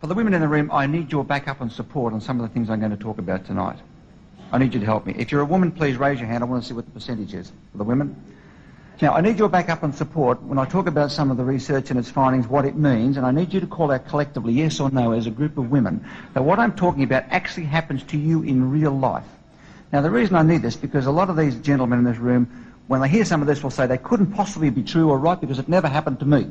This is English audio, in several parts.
For the women in the room, I need your backup and support on some of the things I'm going to talk about tonight. I need you to help me. If you're a woman, please raise your hand. I want to see what the percentage is for the women. Now, I need your backup and support when I talk about some of the research and its findings, what it means, and I need you to call out collectively, yes or no, as a group of women, that what I'm talking about actually happens to you in real life. Now, the reason I need this, because a lot of these gentlemen in this room, when they hear some of this, will say they couldn't possibly be true or right because it never happened to me.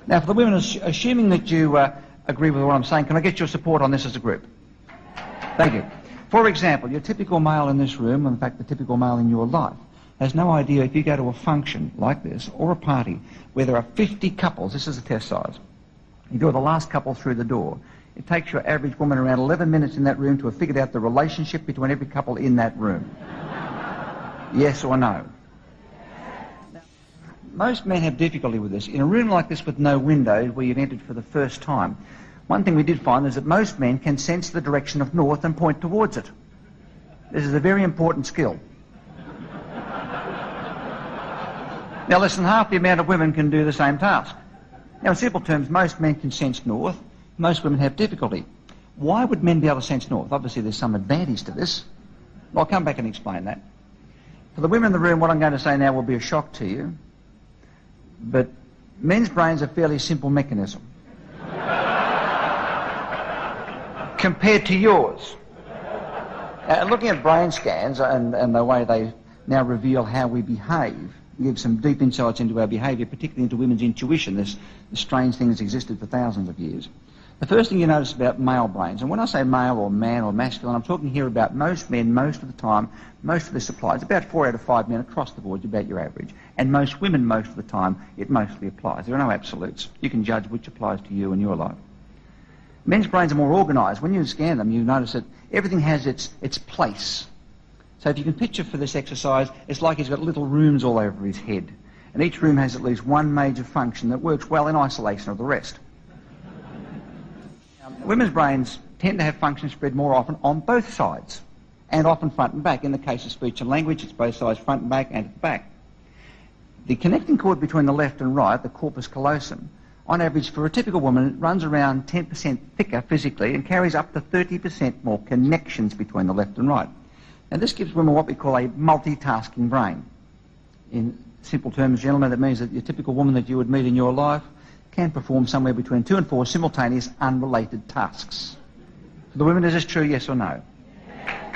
Now, for the women, assuming that you agree with what I'm saying, can I get your support on this as a group? Thank you. For example, your typical male in this room, in fact the typical male in your life, has no idea if you go to a function like this or a party where there are 50 couples, this is the test size, you do the last couple through the door, it takes your average woman around 11 minutes in that room to have figured out the relationship between every couple in that room. Yes or no? Now, most men have difficulty with this. In a room like this with no windows where you've entered for the first time, one thing we did find is that most men can sense the direction of north and point towards it. This is a very important skill. Now less than half the amount of women can do the same task. Now in simple terms, most men can sense north, most women have difficulty. Why would men be able to sense north? Obviously there's some advantage to this. I'll come back and explain that. For the women in the room, what I'm going to say now will be a shock to you, but men's brains are a fairly simple mechanism compared to yours. Looking at brain scans and the way they now reveal how we behave, give some deep insights into our behaviour, particularly into women's intuition, this strange thing that's existed for thousands of years. The first thing you notice about male brains, and when I say male or man or masculine, I'm talking here about most men, most of the time, most of this applies. About 4 out of 5 men across the board, about your average. And most women, most of the time, it mostly applies. There are no absolutes. You can judge which applies to you in your life. Men's brains are more organised. When you scan them, you notice that everything has its place. So if you can picture for this exercise, it's like he's got little rooms all over his head. And each room has at least one major function that works well in isolation of the rest. Women's brains tend to have functions spread more often on both sides, and often front and back. In the case of speech and language, it's both sides, front and back, and at the back. The connecting cord between the left and right, the corpus callosum, on average for a typical woman, it runs around 10% thicker physically and carries up to 30% more connections between the left and right. Now this gives women what we call a multitasking brain. In simple terms, gentlemen, that means that your typical woman that you would meet in your life can perform somewhere between 2 and 4 simultaneous unrelated tasks. For the women, is this true, yes or no?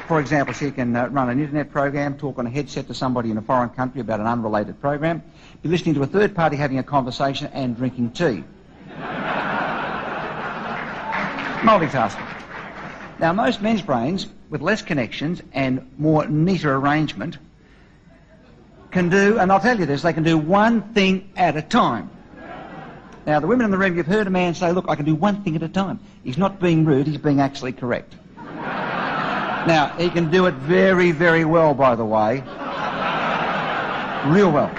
For example, she can run an internet program, talk on a headset to somebody in a foreign country about an unrelated program, be listening to a third party having a conversation and drinking tea. Multitasking. Now most men's brains, with less connections and more neater arrangement, can do, and I'll tell you this, they can do one thing at a time. Now the women in the room, you've heard a man say, look, I can do one thing at a time. He's not being rude, he's being actually correct. Now, he can do it very, very well, by the way. Real well.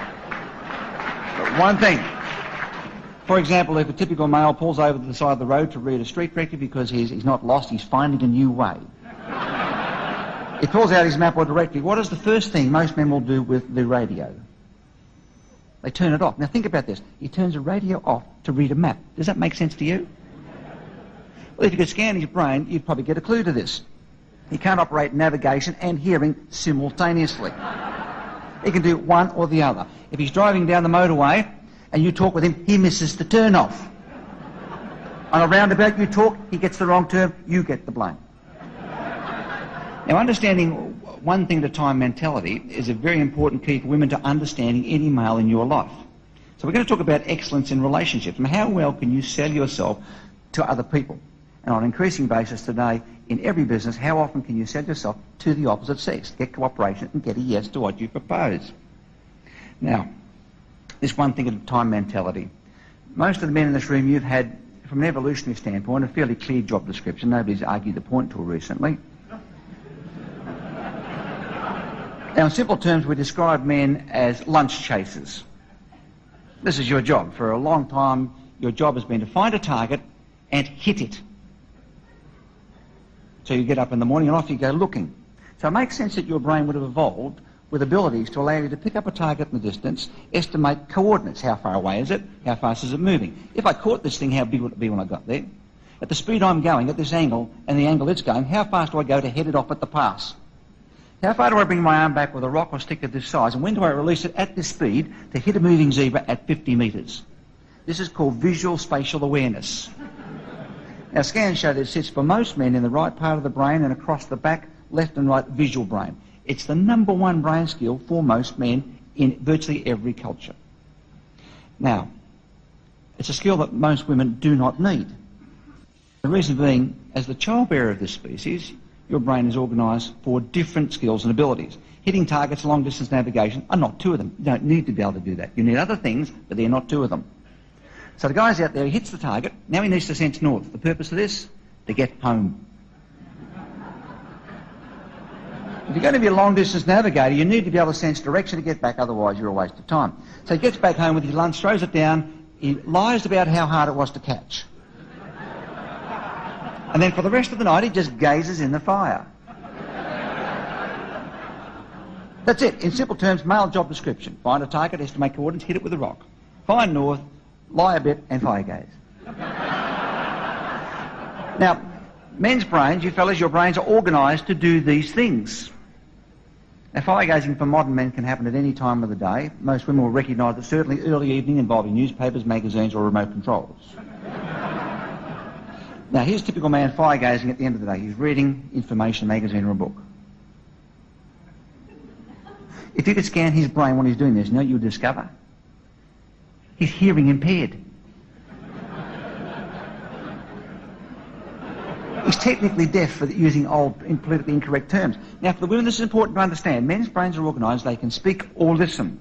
But one thing. For example, if a typical male pulls over to the side of the road to read a street directory because he's not lost, he's finding a new way. He pulls out his map or directory. What is the first thing most men will do with the radio? They turn it off. Now think about this. He turns the radio off to read a map. Does that make sense to you? Well, if you could scan his brain, you'd probably get a clue to this. He can't operate navigation and hearing simultaneously. He can do one or the other. If he's driving down the motorway and you talk with him, he misses the turn off. On a roundabout you talk, he gets the wrong turn, you get the blame. Now understanding one thing at a time mentality is a very important key for women to understanding any male in your life. So we're going to talk about excellence in relationships and how well can you sell yourself to other people. And on an increasing basis today, in every business, how often can you sell yourself to the opposite sex? Get cooperation and get a yes to what you propose. Now, this one thing at a time mentality. Most of the men in this room, you've had, from an evolutionary standpoint, a fairly clear job description. Nobody's argued the point till recently. Now, in simple terms, we describe men as lunch chasers. This is your job. For a long time, your job has been to find a target and hit it. So you get up in the morning and off you go looking. So it makes sense that your brain would have evolved with abilities to allow you to pick up a target in the distance, estimate coordinates. How far away is it? How fast is it moving? If I caught this thing, how big would it be when I got there? At the speed I'm going, at this angle, and the angle it's going, how fast do I go to head it off at the pass? How far do I bring my arm back with a rock or stick of this size, and when do I release it at this speed to hit a moving zebra at 50 metres? This is called visual spatial awareness. Now, scans show that it sits for most men in the right part of the brain and across the back, left and right visual brain. It's the number one brain skill for most men in virtually every culture. Now, it's a skill that most women do not need. The reason being, as the childbearer of this species, your brain is organised for different skills and abilities. Hitting targets, long-distance navigation are not two of them. You don't need to be able to do that. You need other things, but they're not two of them. So the guy's out there, he hits the target, now he needs to sense north. The purpose of this? To get home. If you're going to be a long-distance navigator, you need to be able to sense direction to get back, otherwise you're a waste of time. So he gets back home with his lunch, throws it down, he lies about how hard it was to catch. And then for the rest of the night, he just gazes in the fire. That's it. In simple terms, male job description. Find a target, estimate coordinates, hit it with a rock. Find north, lie a bit, and fire gaze. Now, men's brains, you fellas, your brains are organised to do these things. Now, fire gazing for modern men can happen at any time of the day. Most women will recognise that certainly early evening involving newspapers, magazines, or remote controls. Now, here's a typical man fire gazing at the end of the day. He's reading information, a magazine, or a book. If you could scan his brain when he's doing this, you know what you'll discover? He's hearing impaired. He's technically deaf for using old, politically incorrect terms. Now, for the women, this is important to understand. Men's brains are organised, they can speak or listen.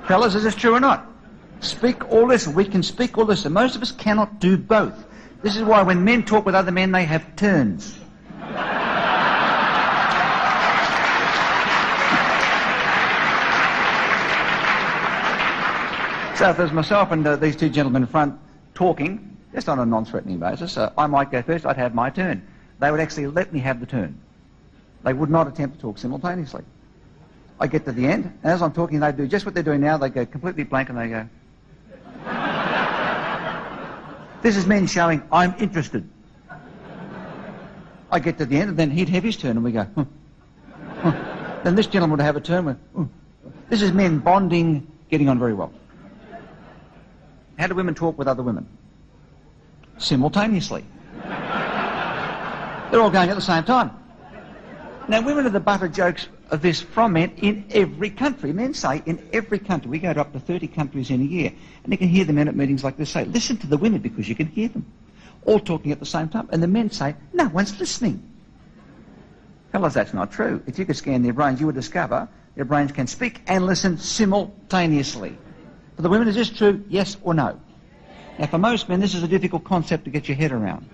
Fellas, is this true or not? Speak or listen. We can speak or listen. Most of us cannot do both. This is why when men talk with other men, they have turns. So if there's myself and these two gentlemen in front talking, just on a non-threatening basis, I might go first, I'd have my turn. They would actually let me have the turn. They would not attempt to talk simultaneously. I get to the end, and as I'm talking, they do just what they're doing now. They go completely blank and they go... This is men showing, I'm interested. I get to the end, and then he'd have his turn, and we go... Then this gentleman would have a turn. This is men bonding, getting on very well. How do women talk with other women? Simultaneously. They're all going at the same time. Now, women are the butt of jokes of this from men in every country. Men say in every country. We go to up to 30 countries in a year, and you can hear the men at meetings like this say, listen to the women because you can hear them. All talking at the same time. And the men say, no one's listening. Fellas, that's not true. If you could scan their brains, you would discover their brains can speak and listen simultaneously. For the women, is this true? Yes or no? Now, for most men, this is a difficult concept to get your head around.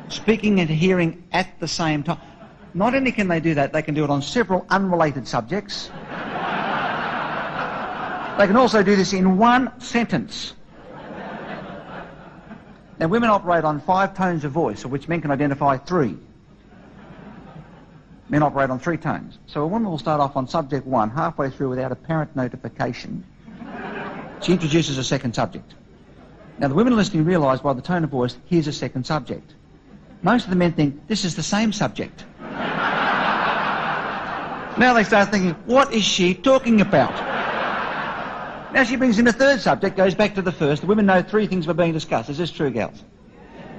Speaking and hearing at the same time. Not only can they do that, they can do it on several unrelated subjects. They can also do this in one sentence. Now, women operate on 5 tones of voice, of which men can identify 3. Men operate on 3 tones. So a woman will start off on subject 1, halfway through without apparent notification. She introduces a second subject. Now, the women listening realise by the tone of voice, here's a second subject. Most of the men think, this is the same subject. Now they start thinking, what is she talking about? Now she brings in a third subject, goes back to the first. The women know 3 things were being discussed. Is this true, gals?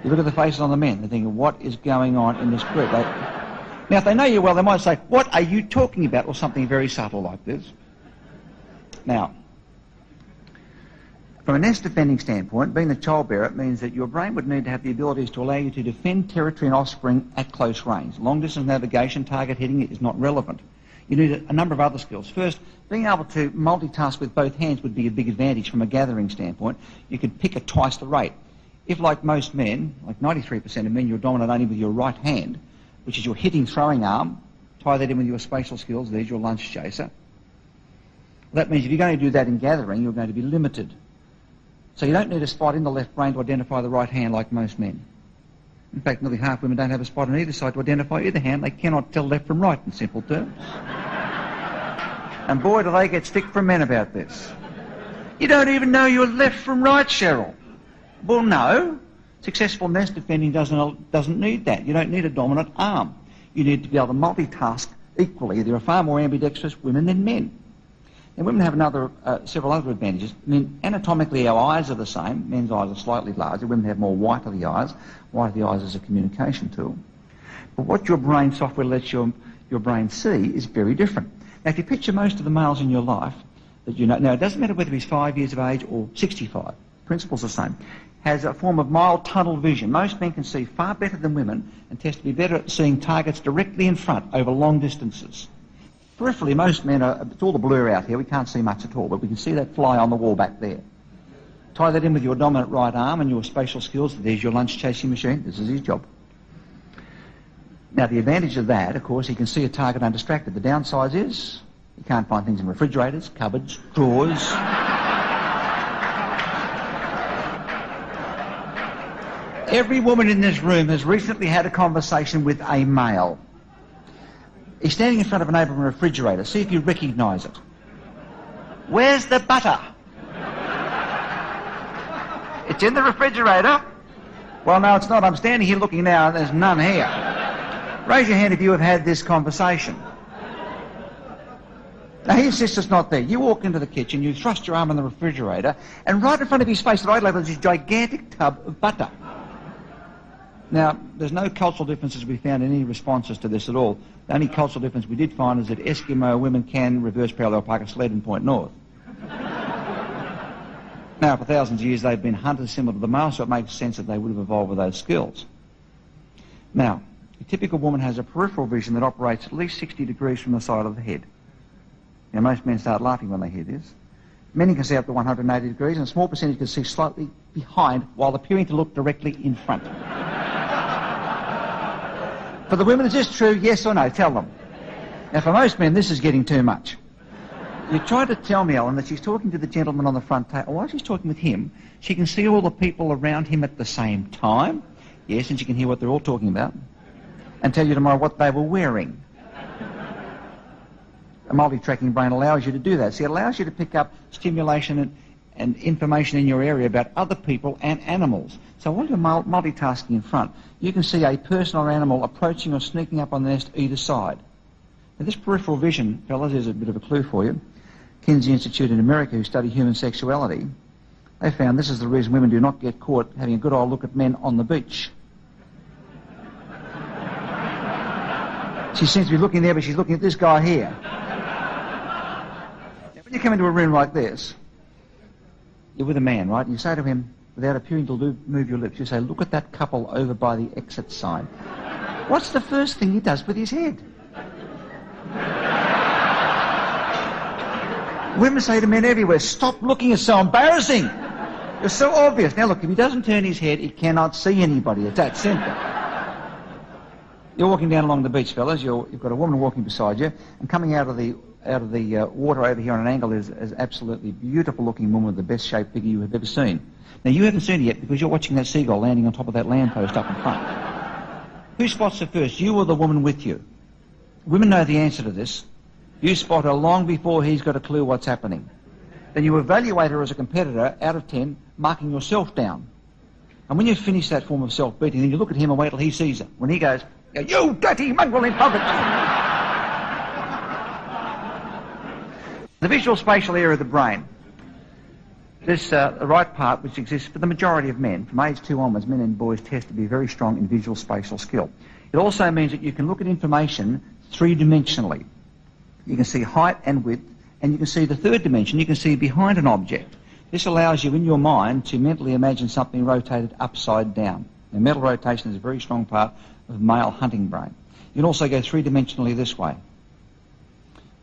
You look at the faces on the men, they're thinking, what is going on in this group? Now, if they know you well, they might say, what are you talking about? Or something very subtle like this. Now, from a nest defending standpoint, being the childbearer means that your brain would need to have the abilities to allow you to defend territory and offspring at close range. Long-distance navigation, target hitting is not relevant. You need a number of other skills. First, being able to multitask with both hands would be a big advantage from a gathering standpoint. You could pick at twice the rate. If, like most men, like 93% of men, you're dominant only with your right hand, which is your hitting throwing arm, tie that in with your spatial skills, there's your lunch chaser. That means if you're going to do that in gathering, you're going to be limited. So you don't need a spot in the left brain to identify the right hand like most men. In fact, nearly half women don't have a spot on either side to identify either hand. They cannot tell left from right in simple terms. And boy, do they get stick from men about this. You don't even know your left from right, Cheryl. Well, no. Successful nest defending doesn't need that. You don't need a dominant arm. You need to be able to multitask equally. There are far more ambidextrous women than men. And women have several other advantages. I mean, anatomically our eyes are the same. Men's eyes are slightly larger. Women have more white of the eyes. White of the eyes is a communication tool. But what your brain software lets your brain see is very different. Now, if you picture most of the males in your life that you know, now it doesn't matter whether he's 5 years of age or 65, principle's the same, has a form of mild tunnel vision. Most men can see far better than women and test to be better at seeing targets directly in front over long distances. Peripherally, most men it's all the blur out here, we can't see much at all, but we can see that fly on the wall back there. Tie that in with your dominant right arm and your spatial skills. There's your lunch chasing machine. This is his job. Now, the advantage of that, of course, he can see a target undistracted. The downside is he can't find things in refrigerators, cupboards, drawers. Every woman in this room has recently had a conversation with a male. He's standing in front of an open refrigerator. See if you recognise it. Where's the butter? It's in the refrigerator. Well, no, it's not. I'm standing here looking now and there's none here. Raise your hand if you have had this conversation. Now, he insists it's not there. You walk into the kitchen, you thrust your arm in the refrigerator, and right in front of his face at eye level is this gigantic tub of butter. Now, there's no cultural differences we found in any responses to this at all. The only cultural difference we did find is that Eskimo women can reverse parallel park a sled and point north. Now, for thousands of years, they've been hunters similar to the male, so it makes sense that they would have evolved with those skills. Now, a typical woman has a peripheral vision that operates at least 60 degrees from the side of the head. Now, most men start laughing when they hear this. Men can see up to 180 degrees, and a small percentage can see slightly behind while appearing to look directly in front. For the women, is this true? Yes or no? Tell them. Now, for most men, this is getting too much. You try to tell me, Allan, that she's talking to the gentleman on the front table. While she's talking with him, she can see all the people around him at the same time. Yes, and she can hear what they're all talking about and tell you tomorrow what they were wearing. A multi-tracking brain allows you to do that. See, it allows you to pick up stimulation and information in your area about other people and animals. So while you're multitasking in front, you can see a person or animal approaching or sneaking up on the nest either side. Now, this peripheral vision, fellas, is a bit of a clue for you. Kinsey Institute in America, who study human sexuality, they found this is the reason women do not get caught having a good old look at men on the beach. She seems to be looking there, but she's looking at this guy here. Now, when you come into a room like this, you're with a man, right? And you say to him, without appearing to move your lips, you say, look at that couple over by the exit sign. What's the first thing he does with his head? Women say to men everywhere, stop looking, it's so embarrassing. You're so obvious. Now look, if he doesn't turn his head, he cannot see anybody. It's that simple. You're walking down along the beach, fellas. You've got a woman walking beside you, and coming out of the water over here on an angle is absolutely beautiful-looking woman with the best-shaped figure you have ever seen. Now, you haven't seen it yet because you're watching that seagull landing on top of that lamppost up in front. Who spots her first, you or the woman with you? Women know the answer to this. You spot her long before he's got a clue what's happening. Then you evaluate her as a competitor out of 10, marking yourself down. And when you finish that form of self-beating, then you look at him and wait till he sees her. When he goes, you dirty mongrel in public! The visual spatial area of the brain. This the right part, which exists for the majority of men. From age 2 onwards, men and boys test to be very strong in visual spatial skill. It also means that you can look at information three-dimensionally. You can see height and width, and you can see the third dimension. You can see behind an object. This allows you in your mind to mentally imagine something rotated upside down. Now, mental rotation is a very strong part of male hunting brain. You can also go three-dimensionally this way.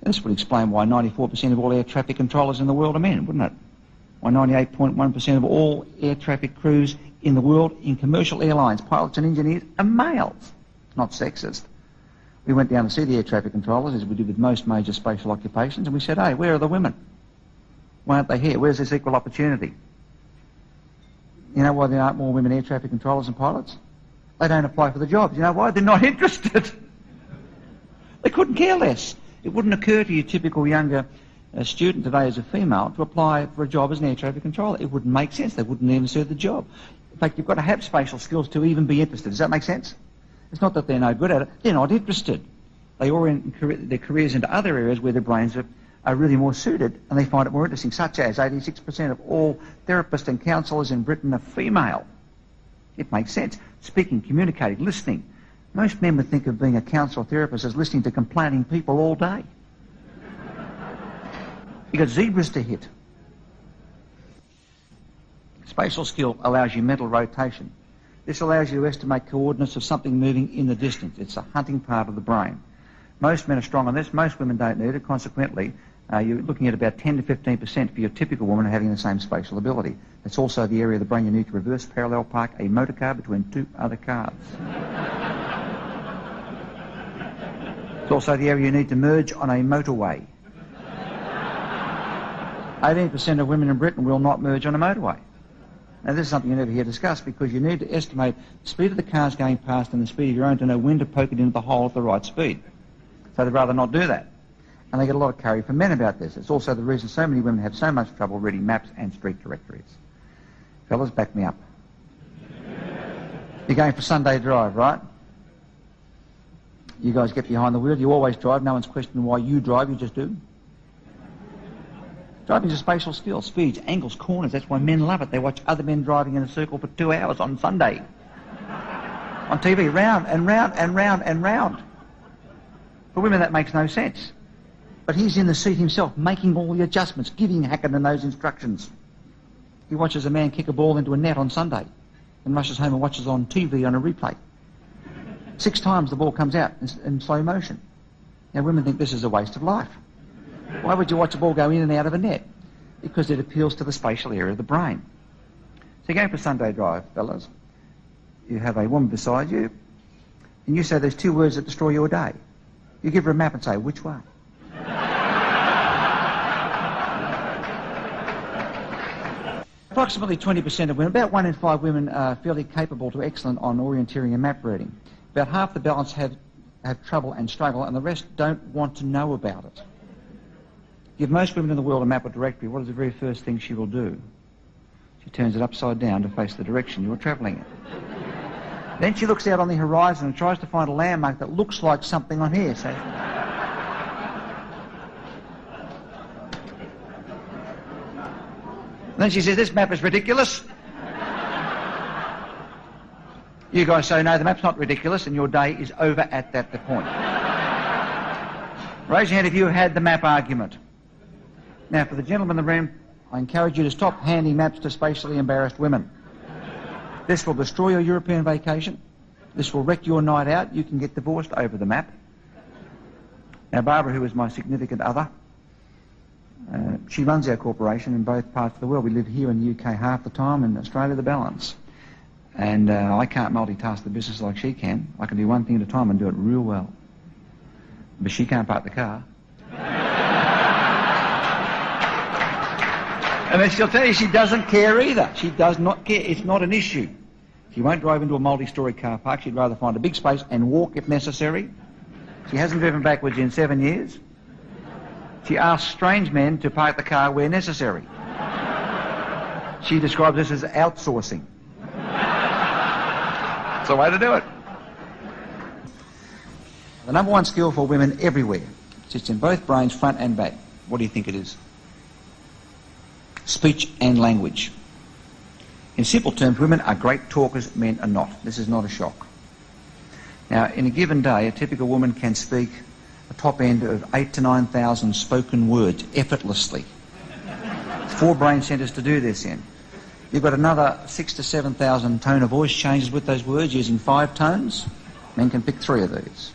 This would explain why 94% of all air traffic controllers in the world are men, wouldn't it? Why 98.1% of all air traffic crews in the world in commercial airlines, pilots and engineers, are males. Not sexist. We went down to see the air traffic controllers, as we do with most major spatial occupations, and we said, hey, where are the women? Why aren't they here? Where's this equal opportunity? You know why there aren't more women air traffic controllers and pilots? They don't apply for the jobs. You know why? They're not interested. They couldn't care less. It wouldn't occur to your typical younger a student today as a female to apply for a job as an air traffic controller. It wouldn't make sense. They wouldn't even suit the job. In fact, you've got to have spatial skills to even be interested. Does that make sense? It's not that they're no good at it. They're not interested. They orient their careers into other areas where their brains are really more suited, and they find it more interesting, such as 86% of all therapists and counsellors in Britain are female. It makes sense. Speaking, communicating, listening. Most men would think of being a counsellor or therapist as listening to complaining people all day. You've got zebras to hit. Spatial skill allows you mental rotation. This allows you to estimate coordinates of something moving in the distance. It's a hunting part of the brain. Most men are strong on this. Most women don't need it. Consequently, you're looking at about 10 to 15% for your typical woman having the same spatial ability. It's also the area of the brain you need to reverse parallel park a motor car between two other cars. It's also the area you need to merge on a motorway. 18% of women in Britain will not merge on a motorway. Now, this is something you never hear discussed, because you need to estimate the speed of the cars going past and the speed of your own to know when to poke it into the hole at the right speed. So they'd rather not do that. And they get a lot of carry from men about this. It's also the reason so many women have so much trouble reading maps and street directories. Fellas, back me up. You're going for Sunday drive, right? You guys get behind the wheel. You always drive. No one's questioning why you drive. You just do. Driving is a spatial skill. Speeds, angles, corners. That's why men love it. They watch other men driving in a circle for 2 hours on Sunday. On TV, round and round and round and round. For women, that makes no sense. But he's in the seat himself, making all the adjustments, giving Hackenden those instructions. He watches a man kick a ball into a net on Sunday and rushes home and watches on TV on a replay. 6 times the ball comes out in slow motion. Now, women think this is a waste of life. Why would you watch a ball go in and out of a net? Because it appeals to the spatial area of the brain. So you're going for Sunday drive, fellas. You have a woman beside you, and you say there's 2 words that destroy your day. You give her a map and say, which way? Approximately 20% of women, about 1 in 5 women are fairly capable to excellent on orienteering and map reading. About half the balance have trouble and struggle, and the rest don't want to know about it. Give most women in the world a map or directory, what is the very first thing she will do? She turns it upside down to face the direction you're travelling in. Then she looks out on the horizon and tries to find a landmark that looks like something on here. So then she says, this map is ridiculous. You guys say, no, the map's not ridiculous, and your day is over at that point. Raise your hand if you had the map argument. Now, for the gentlemen in the room, I encourage you to stop handing maps to spatially embarrassed women. This will destroy your European vacation. This will wreck your night out. You can get divorced over the map. Now, Barbara, who is my significant other, she runs our corporation in both parts of the world. We live here in the UK half the time, and Australia the balance. And I can't multitask the business like she can. I can do one thing at a time and do it real well. But she can't park the car. And then she'll tell you she doesn't care either. She does not care. It's not an issue. She won't drive into a multi-storey car park. She'd rather find a big space and walk if necessary. She hasn't driven backwards in 7 years. She asks strange men to park the car where necessary. She describes this as outsourcing. It's the way to do it. The number 1 skill for women everywhere sits in both brains, front and back. What do you think it is? Speech and language. In simple terms, women are great talkers, men are not. This is not a shock. Now, in a given day, a typical woman can speak a top end of 8,000 to 9,000 spoken words effortlessly. 4 brain centres to do this in. You've got another 6,000 to 7,000 tone of voice changes with those words using 5 tones. Men can pick 3 of these.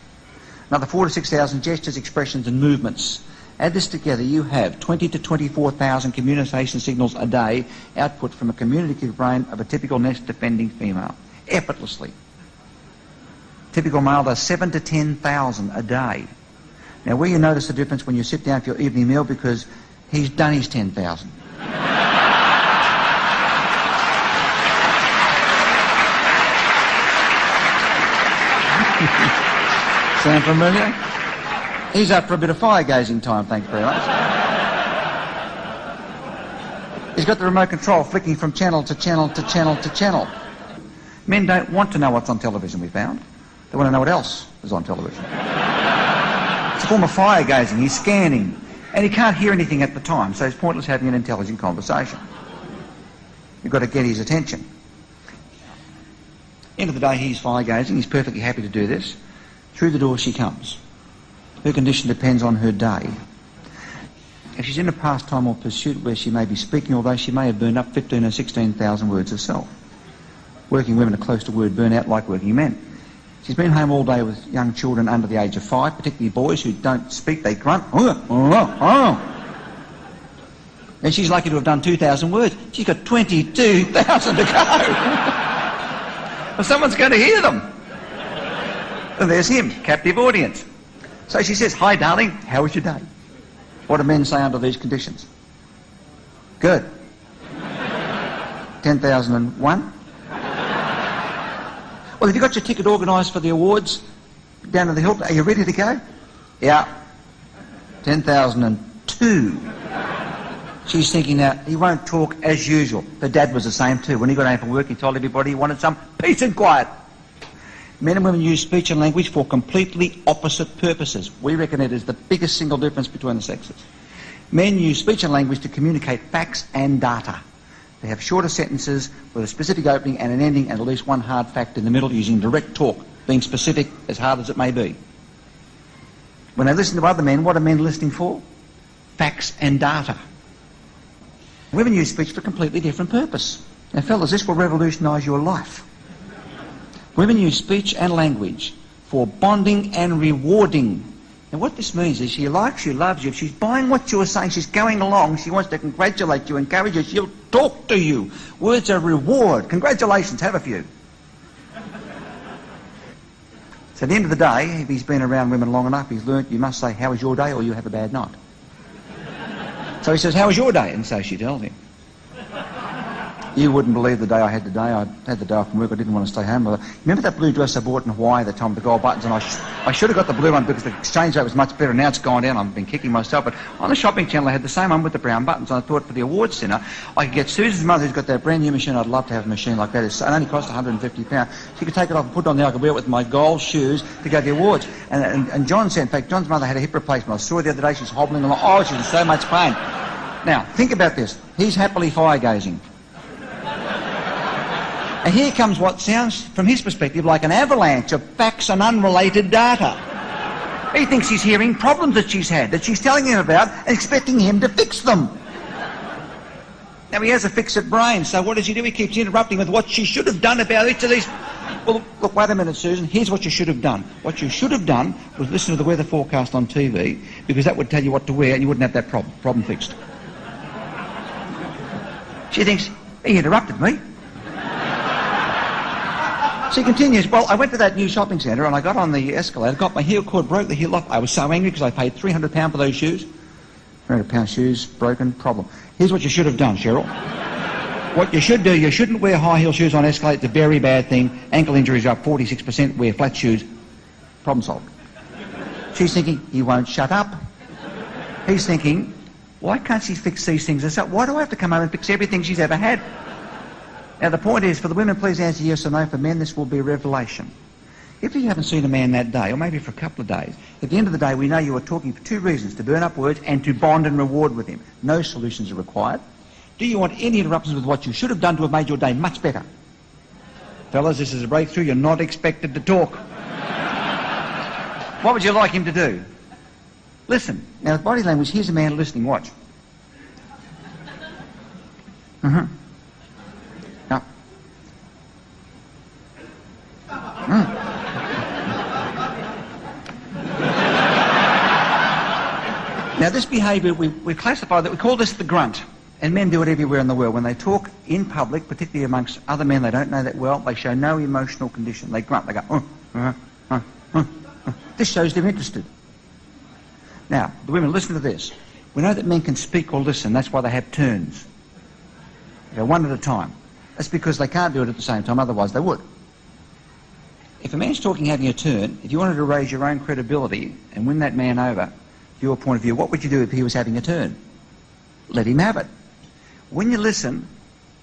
Another 4,000 to 6,000 gestures, expressions and movements. Add this together, you have 20,000 to 24,000 communication signals a day output from a communicative brain of a typical nest-defending female, effortlessly. Typical male does 7,000 to 10,000 a day. Now, where you notice the difference when you sit down for your evening meal, because he's done his 10,000. Sound familiar? He's up for a bit of fire gazing time, thanks very much. got the remote control flicking from channel to channel to channel to channel. Men don't want to know what's on television, we found. They want to know what else is on television. It's a form of fire gazing. He's scanning. And he can't hear anything at the time, so it's pointless having an intelligent conversation. You've got to get his attention. End of the day, he's fire gazing. He's perfectly happy to do this. Through the door she comes. Her condition depends on her day. If she's in a pastime or pursuit where she may be speaking all day, she may have burned up 15 or 16,000 words herself. Working women are close to word burnout like working men. She's been home all day with young children under the age of 5, particularly boys who don't speak, they grunt. And she's lucky to have done 2,000 words. She's got 22,000 to go. Well, someone's going to hear them. And there's him, captive audience. So she says, "Hi, darling, how was your day?" What do men say under these conditions? Good. 10,001? Well, have you got your ticket organised for the awards down at the Hilton? Are you ready to go? Yeah. 10,002. She's thinking now, he won't talk as usual. Her dad was the same too. When he got home from work, he told everybody he wanted some peace and quiet. Men and women use speech and language for completely opposite purposes. We reckon it is the biggest single difference between the sexes. Men use speech and language to communicate facts and data. They have shorter sentences with a specific opening and an ending and at least one hard fact in the middle, using direct talk, being specific as hard as it may be. When they listen to other men, what are men listening for? Facts and data. Women use speech for a completely different purpose. Now, fellas, this will revolutionise your life. Women use speech and language for bonding and rewarding. And what this means is she likes you, loves you. If she's buying what you're saying, she's going along, she wants to congratulate you, encourage you, she'll talk to you. Words are reward. Congratulations, have a few. So at the end of the day, if he's been around women long enough, he's learnt you must say, "How was your day?" or "You have a bad night." So he says, "How was your day?" And so she tells him. You wouldn't believe the day I had today. I had the day off from work. I didn't want to stay home. Remember that blue dress I bought in Hawaii at the time with the gold buttons? And I should have got the blue one because the exchange rate was much better. Now it's gone down. I've been kicking myself. But on the shopping channel, I had the same one with the brown buttons. And I thought for the awards centre, I could get Susan's mother, who's got that brand new machine. I'd love to have a machine like that. It only cost £150. She could take it off and put it on there. I could wear it with my gold shoes to go to the awards. And John said, in fact, John's mother had a hip replacement. I saw her the other day. She's hobbling along. Oh, she's in so much pain. Now, think about this. He's happily fire-gazing. And here comes what sounds, from his perspective, like an avalanche of facts and unrelated data. He thinks he's hearing problems that she's had, that she's telling him about, and expecting him to fix them. Now, he has a fix-it brain, so what does he do? He keeps interrupting with what she should have done about each of these. Well, look, wait a minute, Susan. Here's what you should have done. What you should have done was listen to the weather forecast on TV, because that would tell you what to wear, and you wouldn't have that problem fixed. She thinks, he interrupted me. She continues, well, I went to that new shopping centre and I got on the escalator, got my heel cord, broke the heel off. I was so angry because I paid £300 for those shoes. £300 shoes, broken, problem. Here's what you should have done, Cheryl. What you should do, you shouldn't wear high heel shoes on escalator. It's a very bad thing. Ankle injuries are up 46%. Wear flat shoes. Problem solved. She's thinking, he won't shut up. He's thinking, why can't she fix these things herself? Why do I have to come home and fix everything she's ever had? Now, the point is, for the women, please answer yes or no. For men, this will be a revelation. If you haven't seen a man that day, or maybe for a couple of days, at the end of the day, we know you are talking for two reasons: to burn up words and to bond and reward with him. No solutions are required. Do you want any interruptions with what you should have done to have made your day much better? Fellas, this is a breakthrough. You're not expected to talk. What would you like him to do? Listen. Now, with body language, here's a man listening. Watch. Mm-hmm. Now. Now, this behaviour, we classify that, we call this the grunt. And men do it everywhere in the world. When they talk in public, particularly amongst other men they don't know that well, they show no emotional condition. They grunt. They go, This shows they're interested. Now, the women, listen to this. We know that men can speak or listen. That's why they have turns. They go one at a time. That's because they can't do it at the same time, otherwise they would. If a man's talking having a turn, if you wanted to raise your own credibility and win that man over, your point of view, what would you do if he was having a turn? Let him have it. When you listen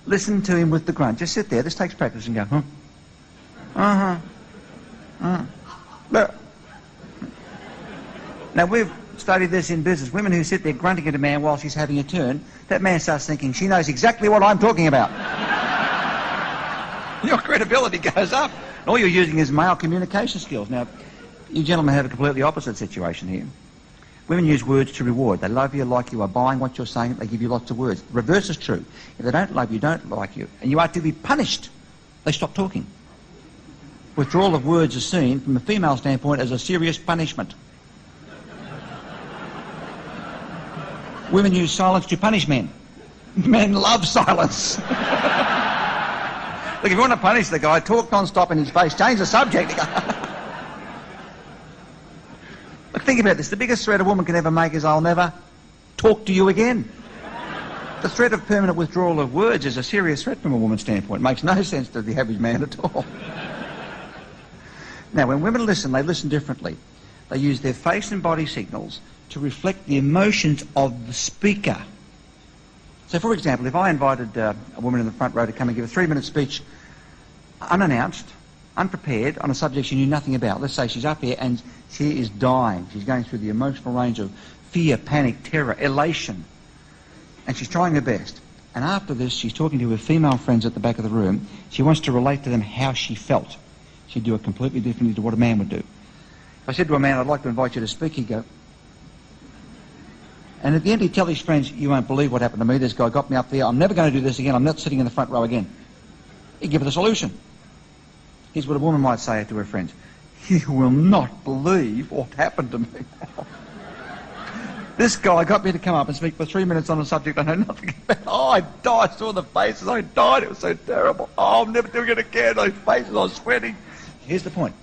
to him with the grunt. Just sit there. This takes practice and go, huh? Uh-huh. Look. Now, we've studied this in business. Women who sit there grunting at a man while she's having a turn, that man starts thinking, she knows exactly what I'm talking about. Your credibility goes up. All you're using is male communication skills. Now, you gentlemen have a completely opposite situation here. Women use words to reward. They love you, like you, are buying what you're saying, they give you lots of words. The reverse is true. If they don't love you, don't like you, and you are to be punished, they stop talking. Withdrawal of words is seen, from a female standpoint, as a serious punishment. Women use silence to punish men. Men love silence. Look, if you want to punish the guy, talk non-stop in his face, change the subject. Look, think about this. The biggest threat a woman can ever make is, I'll never talk to you again. The threat of permanent withdrawal of words is a serious threat from a woman's standpoint. It makes no sense to the average man at all. Now, when women listen, they listen differently. They use their face and body signals to reflect the emotions of the speaker. So, for example, if I invited a woman in the front row to come and give a 3-minute speech, unannounced, unprepared, on a subject she knew nothing about. Let's say she's up here and she is dying. She's going through the emotional range of fear, panic, terror, elation. And she's trying her best. And after this, she's talking to her female friends at the back of the room. She wants to relate to them how she felt. She'd do it completely differently to what a man would do. If I said to a man, I'd like to invite you to speak, he'd go. And at the end, he'd tell his friends, you won't believe what happened to me. This guy got me up there. I'm never going to do this again. I'm not sitting in the front row again. He'd give her the solution. Here's what a woman might say to her friends. You will not believe what happened to me. This guy got me to come up and speak for 3 minutes on a subject I know nothing about. Oh, I died. I saw the faces. I died. It was so terrible. Oh, I'm never doing it again. Those faces, I was sweating. Here's the point.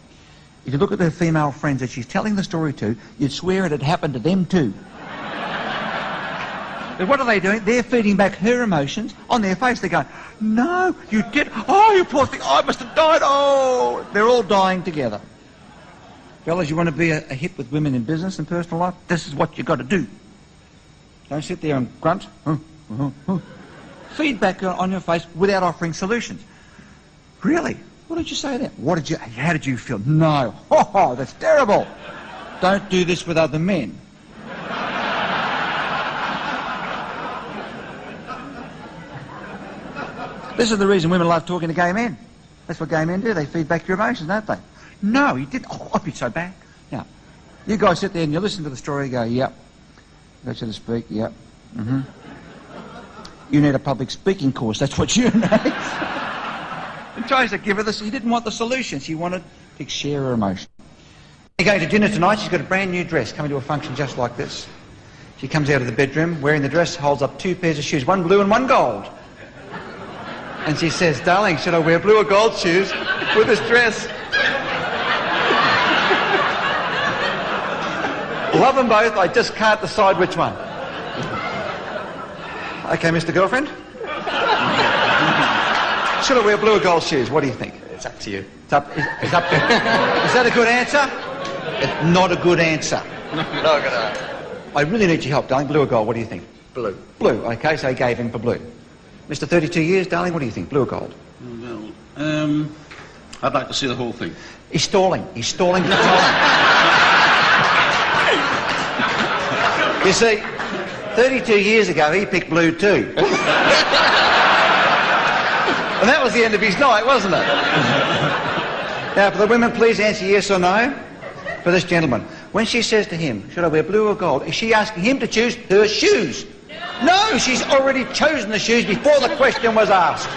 If you look at her female friends that she's telling the story to, you'd swear it had happened to them too. But what are they doing? They're feeding back her emotions on their face. They're going, no, you did. Oh, you poor thing. I must have died. Oh, they're all dying together. Fellas, you want to be a hit with women in business and personal life? This is what you've got to do. Don't sit there and grunt. Feedback on your face without offering solutions. Really? What did you say there? How did you feel? No. Oh, that's terrible. Don't do this with other men. This is the reason women love talking to gay men. That's what gay men do. They feed back your emotions, don't they? No, he didn't. Oh, I'd be so bad. Now, you guys sit there and you listen to the story and go, yep. Go to speak, yep. Mm-hmm. You need a public speaking course. That's what you need. And tries to give her this. She didn't want the solution. She wanted to share her emotion. They're going to dinner tonight. She's got a brand new dress, coming to a function just like this. She comes out of the bedroom wearing the dress, holds up 2 pairs of shoes, one blue and one gold. And she says, darling, should I wear blue or gold shoes with this dress? Love them both, I just can't decide which one. Okay, Mr. Girlfriend? Should I wear blue or gold shoes? What do you think? It's up to you. It's up to you. Is that a good answer? It's not a good answer. No, good. I really need your help, darling. Blue or gold, what do you think? Blue. Blue, okay, so he gave in for blue. Mr. 32 years, darling, what do you think? Blue or gold? Well, I'd like to see the whole thing. He's stalling. He's stalling for time. You see, 32 years ago, he picked blue too. And that was the end of his night, wasn't it? Now, for the women, please answer yes or no. For this gentleman, when she says to him, should I wear blue or gold, is she asking him to choose her shoes? No, she's already chosen the shoes before the question was asked.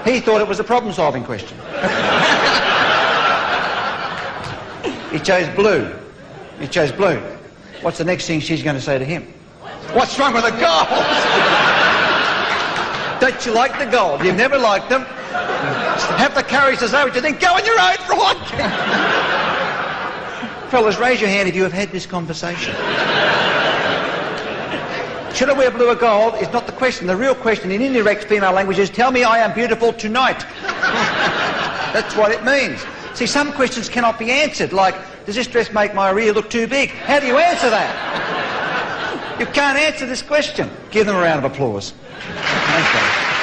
He thought it was a problem-solving question. He chose blue. He chose blue. What's the next thing she's going to say to him? What's wrong with the gold? Don't you like the gold? You've never liked them. Have the courage to say what you think. Go on your own right. Fellas, raise your hand if you have had this conversation. Should I wear blue or gold is not the question. The real question in indirect female language is, tell me I am beautiful tonight. That's what it means. See, some questions cannot be answered, like, does this dress make my rear look too big? How do you answer that? You can't answer this question. Give them a round of applause. Thanks, guys.